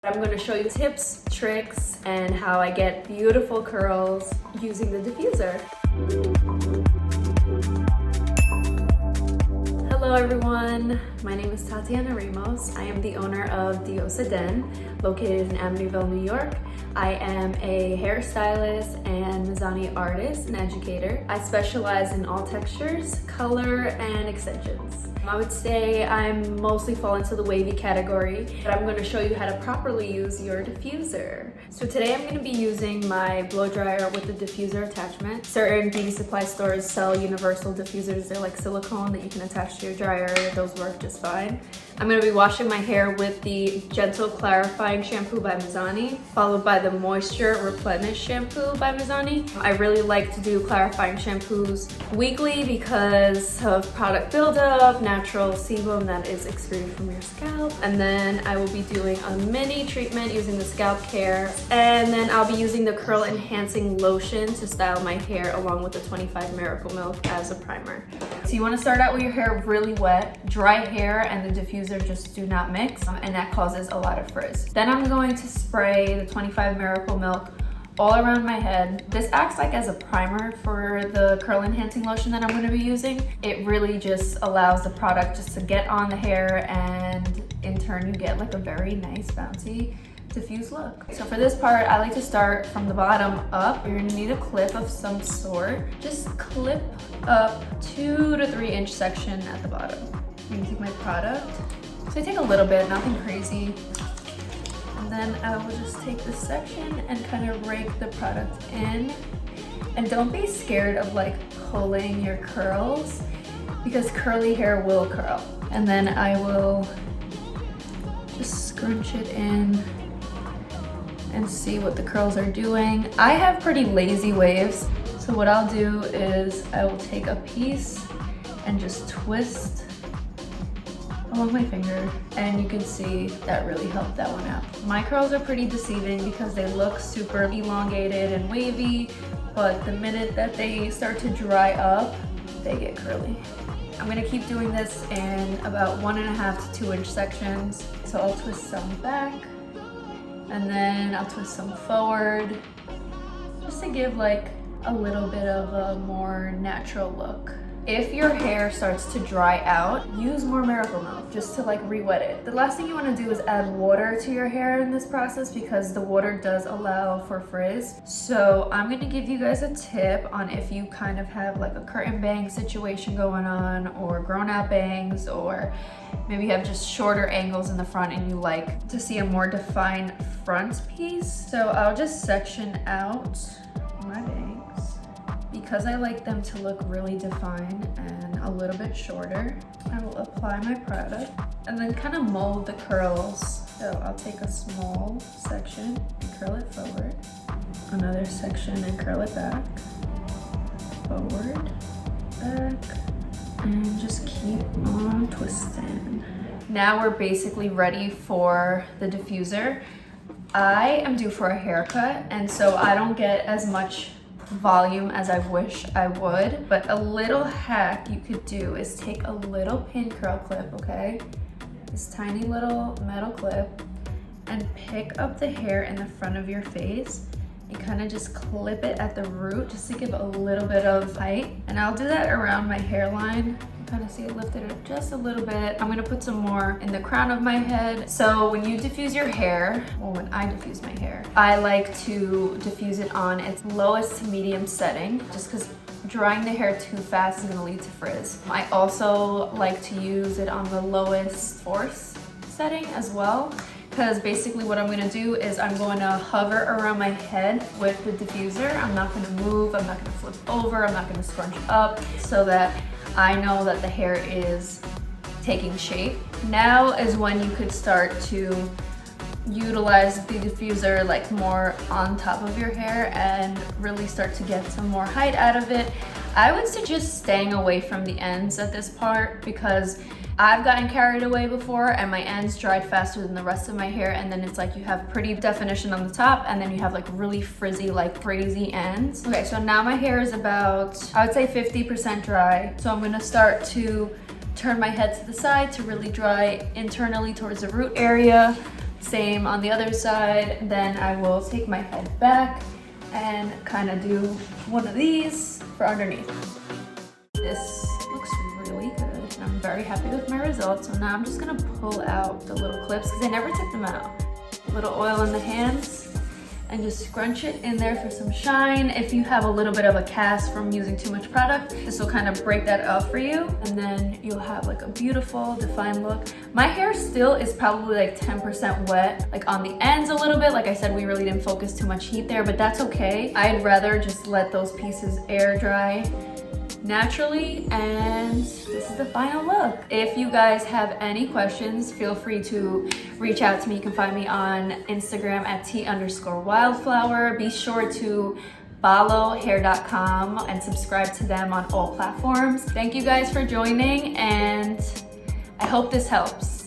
I'm going to show you tips, tricks, and how I get beautiful curls using the diffuser. Hello everyone, my name is Tatiana Ramos. I am the owner of Diffuser, located in Amityville, New York. I am a hairstylist and Mizani artist and educator. I specialize in all textures, color, and extensions. I would say I'm mostly fall into the wavy category, but I'm going to show you how to properly use your diffuser. So today I'm going to be using my blow dryer with the diffuser attachment. Certain beauty supply stores sell universal diffusers. They're like silicone that you can attach to your dryer. Those work just fine. I'm going to be washing my hair with the Gentle Clarifying Shampoo by Mizani, followed by the Moisture Replenish Shampoo by Mizani. I really like to do clarifying shampoos weekly because of product buildup, natural sebum that is excreted from your scalp. And then I will be doing a mini treatment using the Scalp Care. And then I'll be using the Curl Enhancing Lotion to style my hair along with the 25 Miracle Milk as a primer. So you want to start out with your hair really wet. Dry hair and the diffuser just do not mix, and that causes a lot of frizz. Then I'm going to spray the 25 Miracle Milk all around my head. This acts like as a primer for the curl enhancing lotion that I'm going to be using. It really just allows the product just to get on the hair, and in turn you get like a very nice bouncy diffuse look. So for this part, I like to start from the bottom up. You're gonna need a clip of some sort. Just clip up 2 to 3 inch section at the bottom. I'm gonna take my product. So I take a little bit, nothing crazy. And then I will just take this section and kind of rake the product in. And don't be scared of like pulling your curls, because curly hair will curl. And then I will just scrunch it in and see what the curls are doing. I have pretty lazy waves, so what I'll do is I will take a piece and just twist along my finger, and you can see that really helped that one out. My curls are pretty deceiving because they look super elongated and wavy, but the minute that they start to dry up, they get curly. I'm gonna keep doing this in about 1.5 to 2 inch sections. So I'll twist some back, and then I'll twist some forward, just to give like a little bit of a more natural look. If your hair starts to dry out, use more Miracle Milk just to like re-wet it. The last thing you want to do is add water to your hair in this process, because the water does allow for frizz. So I'm going to give you guys a tip on if you kind of have like a curtain bang situation going on, or grown out bangs, or maybe you have just shorter angles in the front and you like to see a more defined front piece. So I'll just section out my bangs, because I like them to look really defined and a little bit shorter. I will apply my product and then kind of mold the curls. So I'll take a small section and curl it forward, another section and curl it back, forward, back, and just keep on twisting. Now we're basically ready for the diffuser. I am due for a haircut, and so I don't get as much volume as I wish I would, but a little hack you could do is take a little pin curl clip, okay? This tiny little metal clip, and pick up the hair in the front of your face and kind of just clip it at the root just to give a little bit of height. And I'll do that around my hairline. Kind of see it lifted up just a little bit. I'm gonna put some more in the crown of my head. So when you diffuse your hair, or when I diffuse my hair, I like to diffuse it on its lowest to medium setting, just because drying the hair too fast is gonna lead to frizz. I also like to use it on the lowest force setting as well, because basically what I'm gonna do is I'm going to hover around my head with the diffuser. I'm not gonna move, I'm not gonna flip over, I'm not gonna scrunch up, so that I know that the hair is taking shape. Now is when you could start to utilize the diffuser like more on top of your hair and really start to get some more height out of it. I would suggest staying away from the ends at this part, because I've gotten carried away before and my ends dried faster than the rest of my hair, and then it's like you have pretty definition on the top and then you have like really frizzy, like crazy ends. Okay, so now my hair is about, I would say 50% dry. So I'm gonna start to turn my head to the side to really dry internally towards the root area. Same on the other side. Then I will take my head back and kind of do one of these for underneath. This looks really good. I'm very happy with my results. So now I'm just gonna pull out the little clips because I never took them out. A little oil in the hands and just scrunch it in there for some shine. If you have a little bit of a cast from using too much product, this will kind of break that up for you. And then you'll have like a beautiful defined look. My hair still is probably like 10% wet, like on the ends a little bit. Like I said, we really didn't focus too much heat there, but that's okay. I'd rather just let those pieces air dry naturally, and this is the final look. If you guys have any questions, feel free to reach out to me. You can find me on Instagram at @T_wildflower. Be sure to follow Hair.com and subscribe to them on all platforms. Thank you guys for joining, and I hope this helps.